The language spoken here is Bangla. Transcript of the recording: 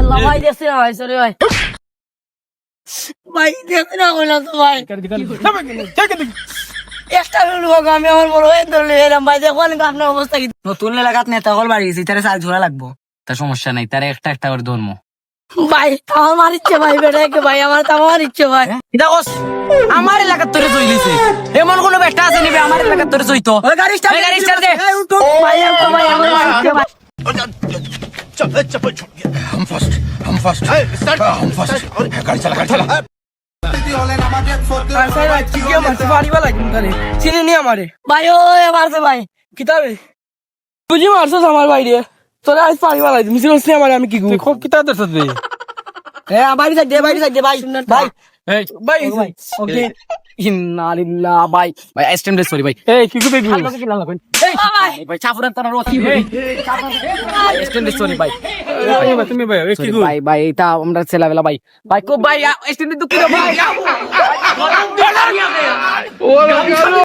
আল্লাহ ভাই দেখছি না ভাই সরি ভাই ভাই দেখছি না বললাম তো ভাই একটা লোক আমি আমার বড় হয়ে ধরলে এলাম ভাই দেখুন আপনার অবস্থা কি নতুন এলাকাত নেতা হল বাড়ি গেছি তারে চাল ঝোলা লাগবো তা সমস্যা নাই তারে একটা একটা করে ধর্ম ভাই আমার মারিচ্ছে ভাই বেটাকে ভাই আমার তো মারিচ্ছে ভাই আমার এলাকার তোরে জই লিছে এমন কোন বেটা আছে নিবে আমার এলাকার তোরে জইতো ওই গাড়ি স্টার্ট দে ভাই আমার মারিচ্ছে ভাই हम फर्स्ट हम फर्स्ट गाड़ी चला চিনি নি আমারে ভাই ও মারছে ভাই কিতাবে বুঝি মারছস আমার বাইরে তোরা আজ পানি বালাই মিছিল হচ্ছে আমারে আমি কি খুব কিতা দরছত বে বাড়ি সাইড দে ভাই ভাই ভাই ওকে ইন্না লিল্লাহ ভাই ভাই স্ট্যান্ড সরি ভাই এই কি কইবি ভাই ভাই চাপুরান তার রোজ স্ট্যান্ড সরি ভাই তুমি ভাই কি ভাই ভাই এটা আমরা ছেলেবেলা ভাই ভাই খুব ভাই স্ট্যান্ড দুঃখিত ভাই